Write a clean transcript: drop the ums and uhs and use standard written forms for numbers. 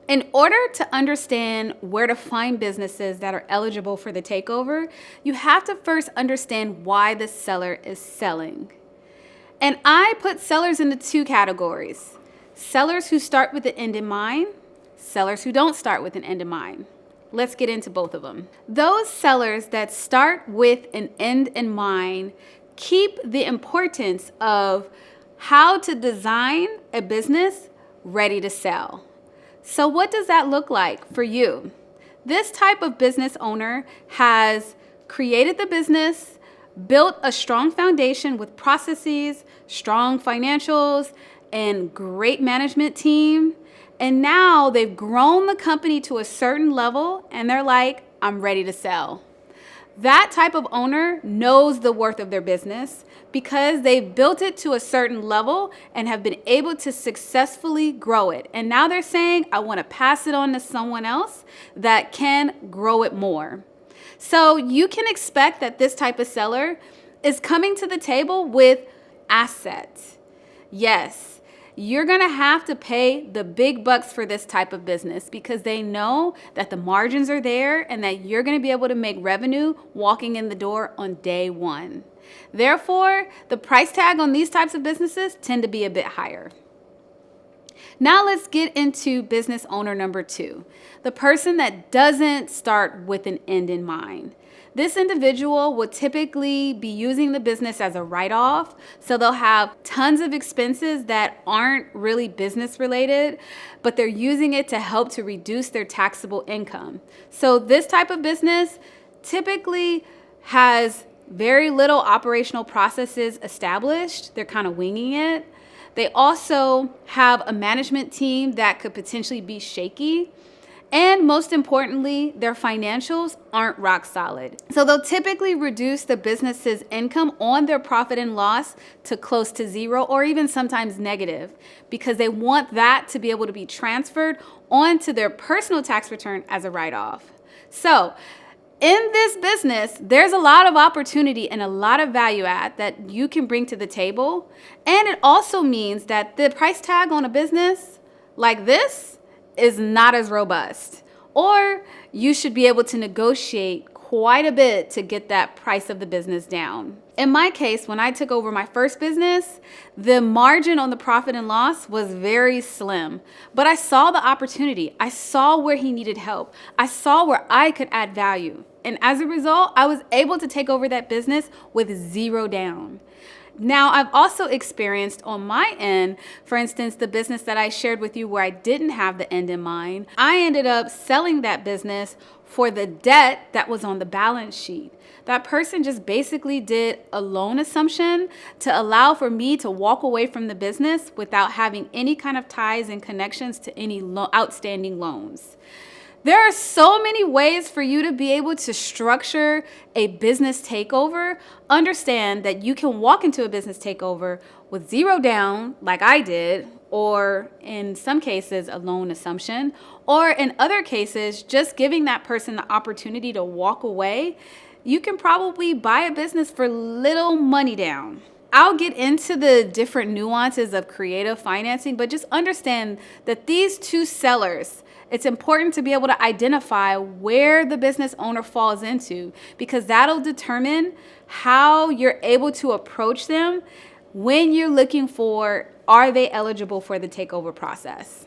In order to understand where to find businesses that are eligible for the takeover, you have to first understand why the seller is selling. And I put sellers into two categories: sellers who start with the end in mind, sellers who don't start with an end in mind. Let's get into both of them. Those sellers that start with an end in mind keep the importance of how to design a business ready to sell. So what does that look like for you? This type of business owner has created the business, built a strong foundation with processes, strong financials, and great management team. And now they've grown the company to a certain level and they're like, I'm ready to sell. That type of owner knows the worth of their business because they've built it to a certain level and have been able to successfully grow it. And now they're saying, I want to pass it on to someone else that can grow it more. So you can expect that this type of seller is coming to the table with assets. Yes. You're going to have to pay the big bucks for this type of business because they know that the margins are there and that you're going to be able to make revenue walking in the door on day one. Therefore, the price tag on these types of businesses tend to be a bit higher. Now let's get into business owner number 2, the person that doesn't start with an end in mind. This individual will typically be using the business as a write-off, so they'll have tons of expenses that aren't really business related, but they're using it to help to reduce their taxable income. So this type of business typically has very little operational processes established. They're kind of winging it. They also have a management team that could potentially be shaky. And most importantly, their financials aren't rock solid. So they'll typically reduce the business's income on their profit and loss to close to zero or even sometimes negative because they want that to be able to be transferred onto their personal tax return as a write-off. So in this business, there's a lot of opportunity and a lot of value add that you can bring to the table. And it also means that the price tag on a business like this is not as robust, or you should be able to negotiate quite a bit to get that price of the business down. In my case, when I took over my first business, the margin on the profit and loss was very slim, but I saw the opportunity. I saw where he needed help. I saw where I could add value. And as a result, I was able to take over that business with zero down. Now, I've also experienced on my end, for instance, the business that I shared with you where I didn't have the end in mind. I ended up selling that business for the debt that was on the balance sheet. That person just basically did a loan assumption to allow for me to walk away from the business without having any kind of ties and connections to any outstanding loans. There are so many ways for you to be able to structure a business takeover. Understand that you can walk into a business takeover with zero down, like I did, or in some cases, a loan assumption, or in other cases, just giving that person the opportunity to walk away. You can probably buy a business for little money down. I'll get into the different nuances of creative financing, but just understand that these two sellers, it's important to be able to identify where the business owner falls into because that'll determine how you're able to approach them when you're looking for, are they eligible for the takeover process?